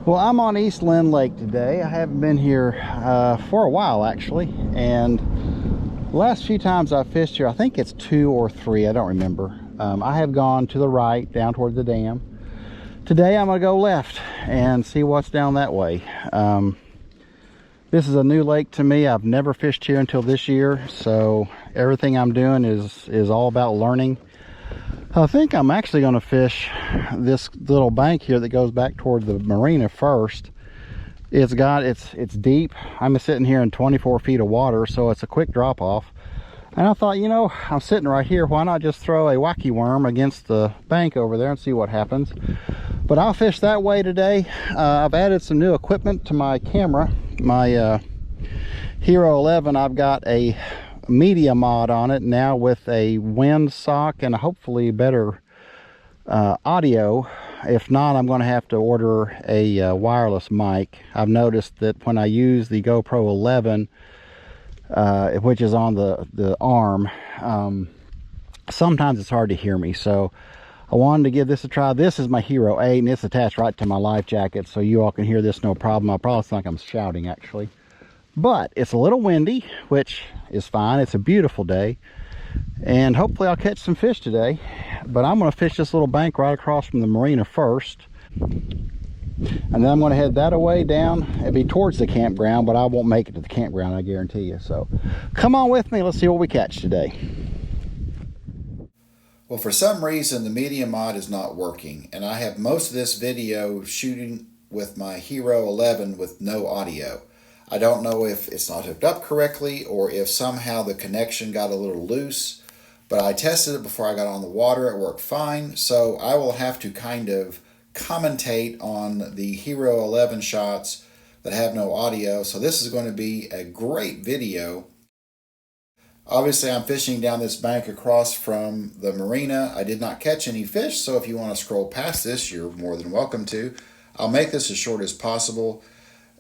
Well, I'm on East Lynn Lake today. I haven't been here for a while actually, and the last few times I've fished here, I think it's 2 or 3, I don't remember. I have gone to the right down toward the dam. Today I'm going to go left and see what's down that way. This is a new lake to me. I've never fished here until this year, so everything I'm doing is all about learning. I think I'm actually going to fish this little bank here that goes back toward the marina first. It's deep. I'm sitting here in 24 feet of water, so it's a quick drop off. And I thought, you know, I'm sitting right here, why not just throw a wacky worm against the bank over there and see what happens. But I'll fish that way today. I've added some new equipment to my camera. My Hero 11, I've got a media mod on it now with a wind sock and hopefully better audio. If not, I'm going to have to order a wireless mic. I've noticed that when I use the GoPro 11, which is on the arm, sometimes it's hard to hear me, so I wanted to give this a try. This is my Hero 8 and it's attached right to my life jacket, so you all can hear this no problem. I probably think I'm shouting actually, but it's a little windy, which is fine. It's a beautiful day, and hopefully I'll catch some fish today. But I'm going to fish this little bank right across from the marina first, and then I'm going to head that away down. It'll be towards the campground, but I won't make it to the campground, I guarantee you. So come on with me, let's see what we catch today. Well, for some reason the media mod is not working, and I have most of this video shooting with my Hero 11 with no audio. I don't know if it's not hooked up correctly or if somehow the connection got a little loose, but I tested it before I got on the water. It worked fine, so I will have to kind of commentate on the Hero 11 shots that have no audio. So this is going to be a great video. Obviously, I'm fishing down this bank across from the marina. I did not catch any fish, so if you want to scroll past this, you're more than welcome to. I'll make this as short as possible.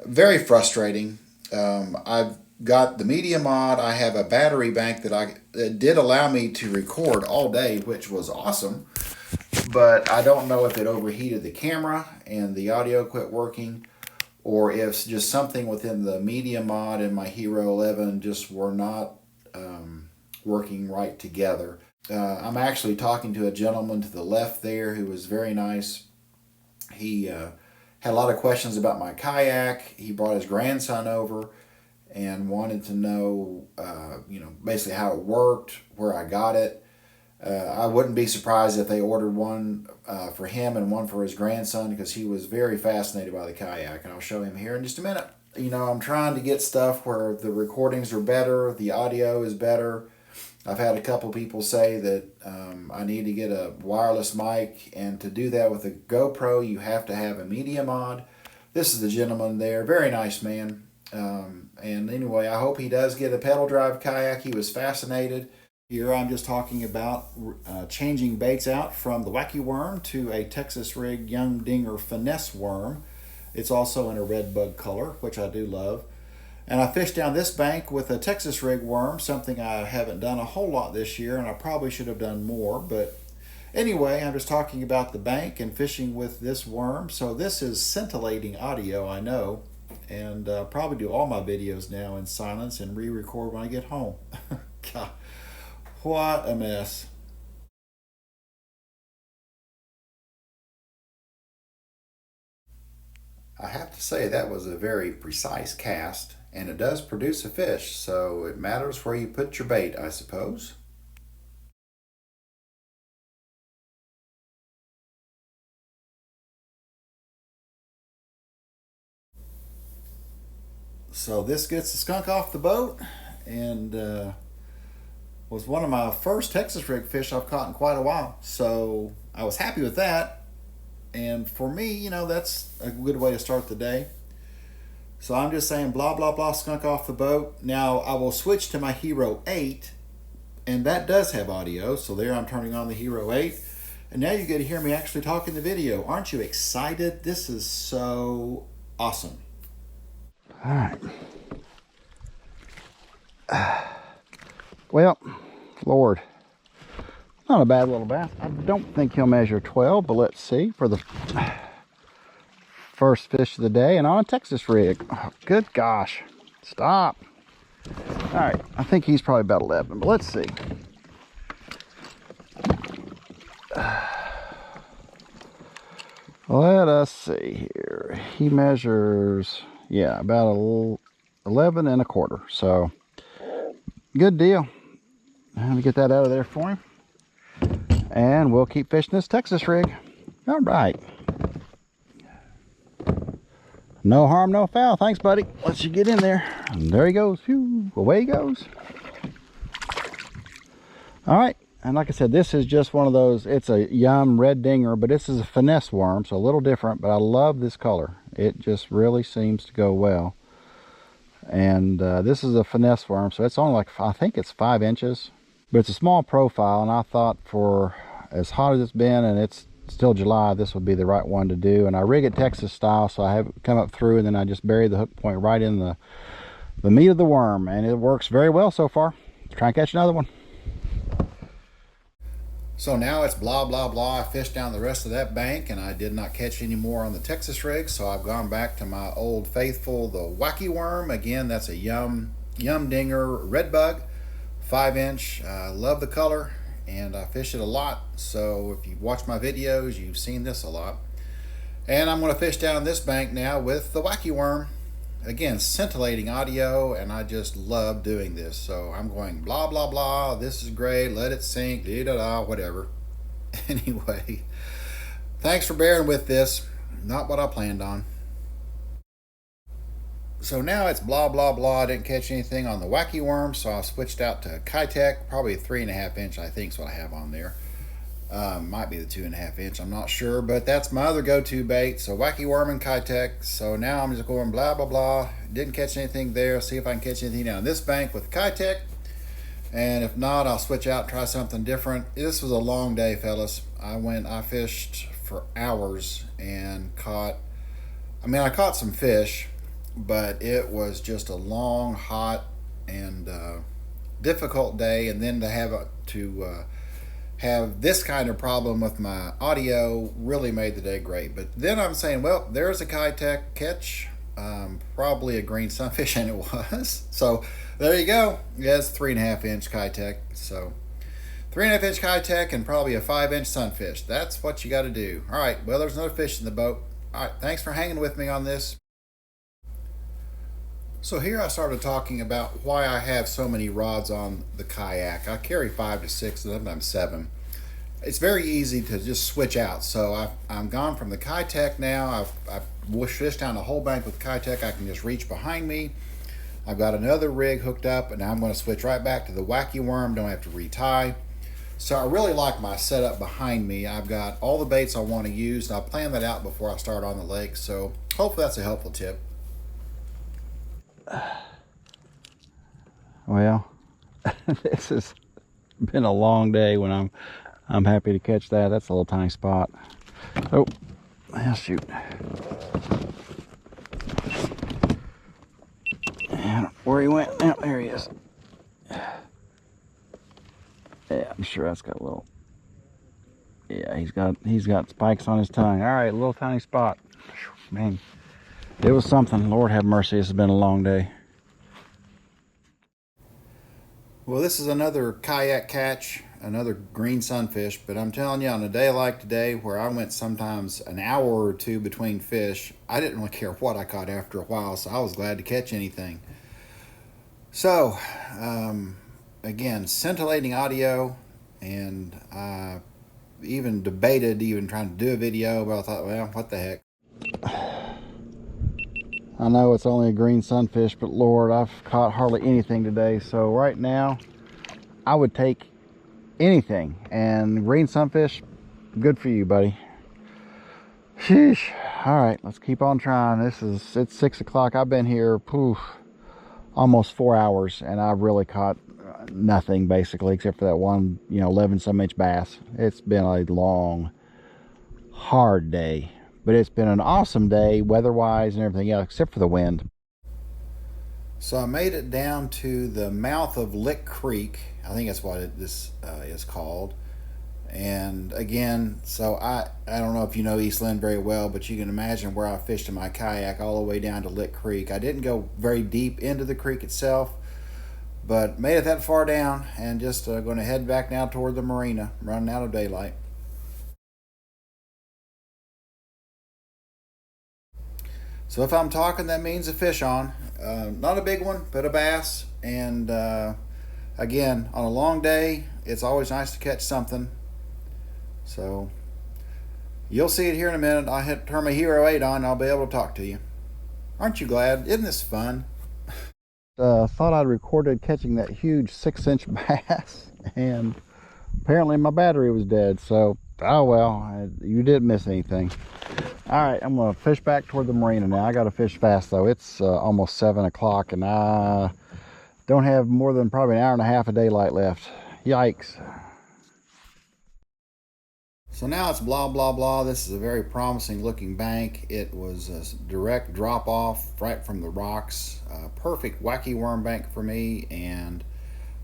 Very frustrating. I've got the media mod. I have a battery bank that did allow me to record all day, which was awesome. But I don't know if it overheated the camera and the audio quit working, or if just something within the media mod and my Hero 11 just were not working right together. I'm actually talking to a gentleman to the left there who was very nice. He had a lot of questions about my kayak. He brought his grandson over and wanted to know, basically how it worked, where I got it. I wouldn't be surprised if they ordered one for him and one for his grandson, because he was very fascinated by the kayak, and I'll show him here in just a minute. You know, I'm trying to get stuff where the recordings are better, the audio is better. I've had a couple people say that I need to get a wireless mic, and to do that with a GoPro, you have to have a media mod. This is the gentleman there, very nice man. And anyway, I hope he does get a pedal drive kayak. He was fascinated. Here I'm just talking about changing baits out from the wacky worm to a Texas rig young dinger finesse worm. It's also in a red bug color, which I do love. And I fished down this bank with a Texas rig worm, something I haven't done a whole lot this year, and I probably should have done more. But anyway, I'm just talking about the bank and fishing with this worm. So this is scintillating audio, I know. And probably do all my videos now in silence and re-record when I get home. God, what a mess. I have to say that was a very precise cast, and it does produce a fish, so it matters where you put your bait, I suppose. So this gets the skunk off the boat, and was one of my first Texas rig fish I've caught in quite a while. So I was happy with that. And for me, you know, that's a good way to start the day. So I'm just saying blah, blah, blah, skunk off the boat. Now I will switch to my Hero 8, and that does have audio. So there I'm turning on the Hero 8. And now you get to hear me actually talk in the video. Aren't you excited? This is so awesome. All right. Well, Lord, not a bad little bass. I don't think he'll measure 12, but let's see. For the first fish of the day and on a Texas rig. Oh, good gosh. Stop. All right, I think he's probably about 11, but let's see. Let us see here. He measures, yeah, about 11 and a quarter. So, good deal. Let me get that out of there for him. And we'll keep fishing this Texas rig. All right. No harm, no foul. Thanks, buddy. Let's you get in there. And there he goes. Phew, away he goes. All right. And like I said, this is just one of those, it's a Yum red dinger, but this is a finesse worm, so a little different, but I love this color. It just really seems to go well. And this is a finesse worm, so it's only like, I think it's 5 inches, but it's a small profile, and I thought for as hot as it's been, and it's still July, this would be the right one to do. And I rig it Texas style, so I have it come up through, and then I just bury the hook point right in the meat of the worm, and it works very well so far. Try and catch another one. So now it's blah, blah, blah. I fished down the rest of that bank and I did not catch any more on the Texas rig. So I've gone back to my old faithful, the wacky worm. Again, that's a Yum Dinger red bug, 5 inch. I love the color and I fish it a lot. So if you watch my videos, you've seen this a lot. And I'm going to fish down this bank now with the wacky worm. Again, scintillating audio, and I just love doing this. So I'm going blah, blah, blah. This is great. Let it sink. Da-da-da, whatever. Anyway, thanks for bearing with this. Not what I planned on. So now it's blah, blah, blah. I didn't catch anything on the wacky worm, so I switched out to Kayak. Probably 3.5 inch, I think is what I have on there. Might be the 2.5 inch, I'm not sure, but that's my other go-to bait. So wacky worm and Kayak. So now I'm just going blah, blah, blah. Didn't catch anything there. See if I can catch anything down this bank with Kayak. And if not, I'll switch out and try something different. This was a long day, fellas. I fished for hours and I caught some fish, but it was just a long, hot, and difficult day. And then to have this kind of problem with my audio really made the day great. But then I'm saying, well, there's a Kayak catch, probably a green sunfish, and it was. So there you go. Yeah, it's 3.5 inch Kayak. So 3.5 inch Kayak and probably a 5 inch sunfish. That's what you got to do. All right, well, there's another fish in the boat. All right, thanks for hanging with me on this. So here I started talking about why I have so many rods on the Kayak. I carry 5 to 6, sometimes 7. It's very easy to just switch out. So I'm gone from the Kayak now. I've fished down the whole bank with Kayak. I can just reach behind me. I've got another rig hooked up, and now I'm going to switch right back to the wacky worm. Don't have to retie. So I really like my setup behind me. I've got all the baits I want to use, and I plan that out before I start on the lake. So hopefully that's a helpful tip. Well, this has been a long day. When I'm happy to catch that. That's a little tiny spot. Oh, well, shoot. And where he went? Now, there he is. Yeah, I'm sure that's got a little. Yeah, he's got spikes on his tongue. All right, a little tiny spot. Man, it was something. Lord have mercy. This has been a long day. Well, this is another Kayak catch, another green sunfish, but I'm telling you, on a day like today where I went sometimes an hour or two between fish, I didn't really care what I caught after a while, so I was glad to catch anything. So, again, scintillating audio, and I even debated trying to do a video, but I thought, well, what the heck. I know it's only a green sunfish, but Lord, I've caught hardly anything today. So right now, I would take anything. And green sunfish, good for you, buddy. Sheesh. All right, let's keep on trying. It's 6 o'clock. I've been here, almost 4 hours, and I've really caught nothing basically, except for that one, 11 some inch bass. It's been a long, hard day. But it's been an awesome day, weather-wise and everything else, except for the wind. So I made it down to the mouth of Lick Creek. I think that's what this is called. And again, so I don't know if you know East Lynn very well, but you can imagine where I fished in my kayak all the way down to Lick Creek. I didn't go very deep into the creek itself, but made it that far down, and just going to head back now toward the marina, running out of daylight. So if I'm talking, that means a fish on. Not a big one, but a bass. And again, on a long day, it's always nice to catch something. So you'll see it here in a minute. I hit turn my Hero 8 on, and I'll be able to talk to you. Aren't you glad? Isn't this fun? Thought I'd recorded catching that huge 6-inch bass, and apparently my battery was dead. So, oh well, you didn't miss anything. All right, I'm gonna fish back toward the marina now. I gotta fish fast though. It's almost 7 o'clock, and I don't have more than probably an hour and a half of daylight left. Yikes. So now it's blah blah blah. This is a very promising looking bank. It was a direct drop off right from the rocks. Perfect wacky worm bank for me, and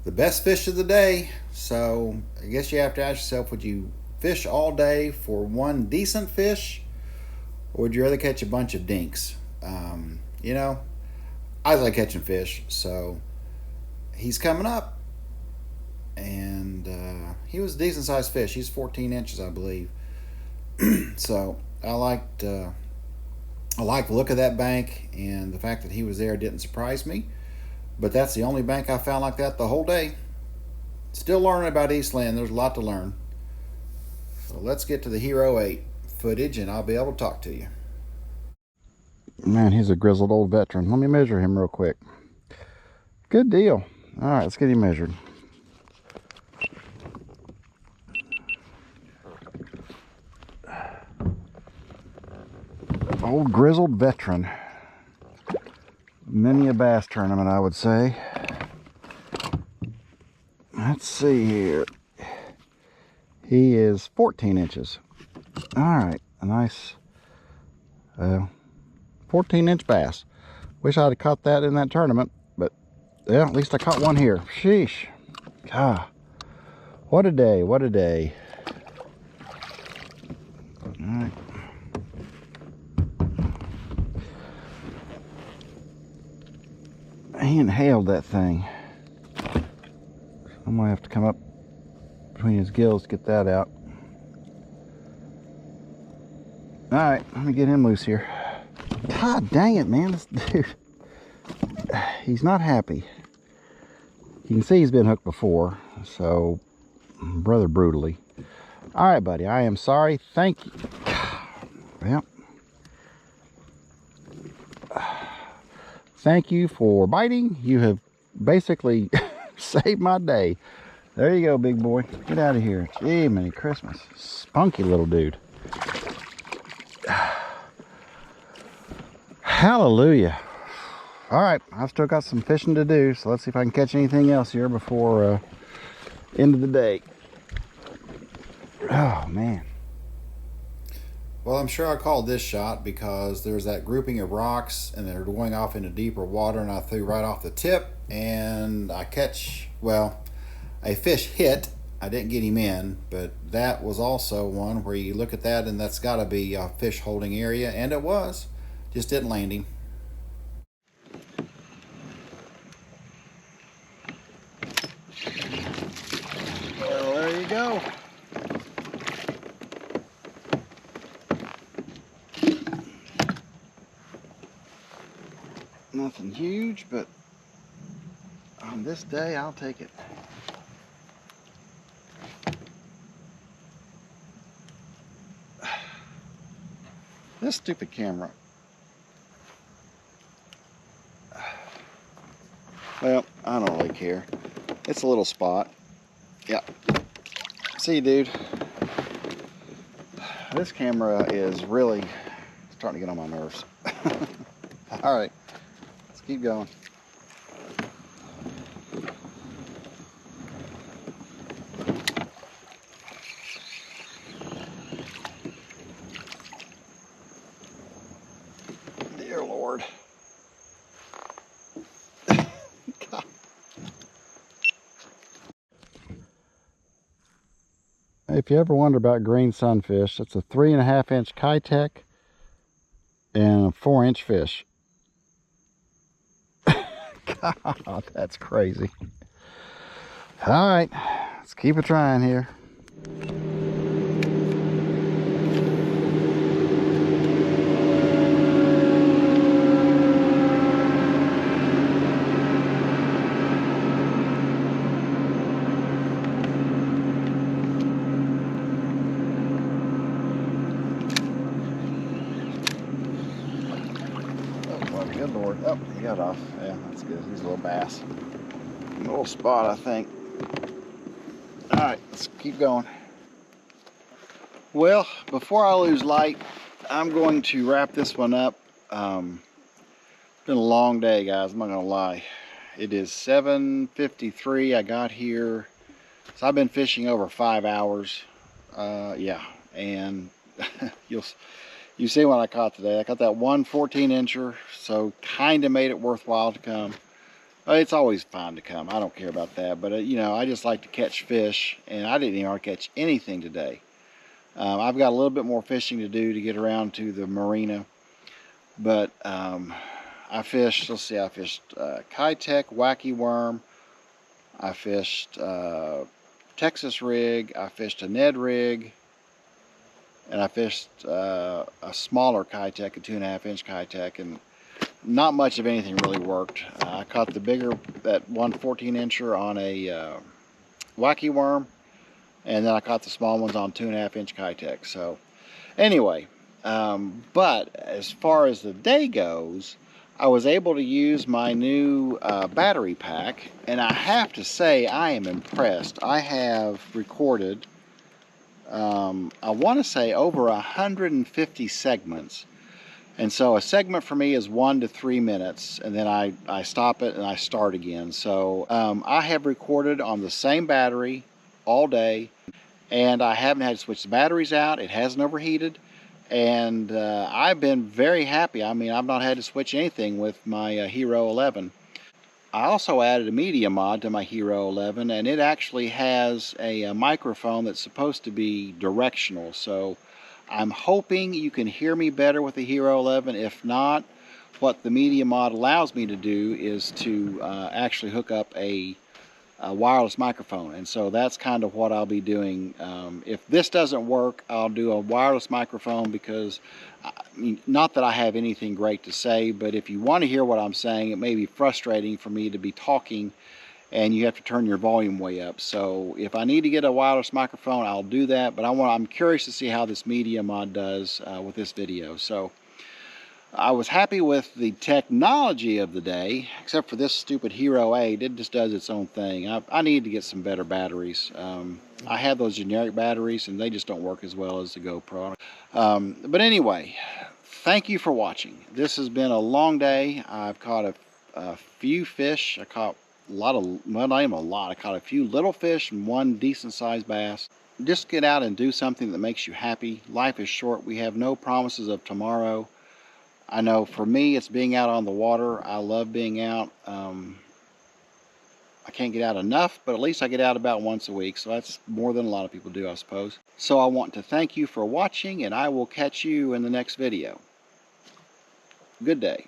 the best fish of the day. So I guess you have to ask yourself, would you fish all day for one decent fish, or would you rather catch a bunch of dinks? You know, I like catching fish, so he's coming up, and he was a decent sized fish. He's 14 inches, I believe. So I liked the look of that bank, and the fact that he was there didn't surprise me. But that's the only bank I found like that the whole day. Still learning about East Lynn. There's a lot to learn. So let's get to the Hero 8 footage, and I'll be able to talk to you. Man, he's a grizzled old veteran. Let me measure him real quick. Good deal. All right, let's get him measured. Old grizzled veteran. Many a bass tournament, I would say. Let's see here. He is 14 inches. All right, a nice 14-inch bass. Wish I'd have caught that in that tournament, but yeah, at least I caught one here. Sheesh. Ah, what a day, what a day. All right. He inhaled that thing. I'm gonna have to come up between his gills to get that out. All right, let me get him loose here. God dang it, man, this dude, he's not happy. You can see he's been hooked before, so rather brutally. All right, buddy, I am sorry. Thank you. Well, thank you for biting. You have basically saved my day. There you go, big boy. Get out of here. Gee, Merry Christmas. Spunky little dude. Hallelujah. All right, I've still got some fishing to do, so let's see if I can catch anything else here before end of the day. Oh, man. Well, I'm sure I called this shot because there's that grouping of rocks, and they're going off into deeper water, and I threw right off the tip, and I catch, well, a fish hit. I didn't get him in, but that was also one where you look at that, and that's got to be a fish holding area, and it was. Just didn't land him. Well, there you go. Nothing huge, but on this day, I'll take it. This stupid camera. Well, I don't really care. It's a little spot. Yeah. See, dude. This camera is really starting to get on my nerves. All right. Let's keep going. Dear Lord. If you ever wonder about green sunfish, it's a 3.5-inch Kayak and a 4-inch fish. God, that's crazy. All right, let's keep it trying here. Good Lord. Oh, he got off. Yeah, that's good. He's a little bass. A little spot, I think. All right, let's keep going. Well, before I lose light, I'm going to wrap this one up. It's been a long day, guys. I'm not gonna lie. It is 7:53. I got here, so I've been fishing over 5 hours. Yeah, and you see what I caught today. I caught that one 14-incher, so kind of made it worthwhile to come. It's always fun to come. I don't care about that, but you know, I just like to catch fish, and I didn't even catch anything today. I've got a little bit more fishing to do to get around to the marina, but I fished. Let's see, I fished Kayak, wacky worm. I fished Texas rig. I fished a Ned rig. And I fished a smaller Kayak, a 2.5-inch Kayak, and not much of anything really worked. I caught the bigger, that one 14-incher on a wacky worm, and then I caught the small ones on 2.5-inch Kayak. So anyway, but as far as the day goes, I was able to use my new battery pack, and I have to say I am impressed. I have recorded I want to say over 150 segments, and so a segment for me is 1 to 3 minutes, and then I stop it and I start again. So I have recorded on the same battery all day, and I haven't had to switch the batteries out. It hasn't overheated, and I've been very happy. I mean, I've not had to switch anything with my Hero 11. I also added a media mod to my Hero 11, and it actually has a microphone that's supposed to be directional. So I'm hoping you can hear me better with the Hero 11. If not, what the media mod allows me to do is to actually hook up a wireless microphone, and so that's kind of what I'll be doing. If this doesn't work, I'll do a wireless microphone, because not that I have anything great to say, but if you want to hear what I'm saying, it may be frustrating for me to be talking and you have to turn your volume way up. So if I need to get a wireless microphone, I'll do that, but I'm curious to see how this media mod does with this video. So I was happy with the technology of the day, except for this stupid Hero 8. It just does its own thing. I need to get some better batteries. I have those generic batteries, and they just don't work as well as the GoPro. But anyway, thank you for watching. This has been a long day. I've caught a few fish. I caught a lot of, well, not even a lot. I caught a few little fish and one decent-sized bass. Just get out and do something that makes you happy. Life is short. We have no promises of tomorrow. I know for me, it's being out on the water. I love being out. I can't get out enough, but at least I get out about once a week, so that's more than a lot of people do, I suppose. So I want to thank you for watching, and I will catch you in the next video. Good day.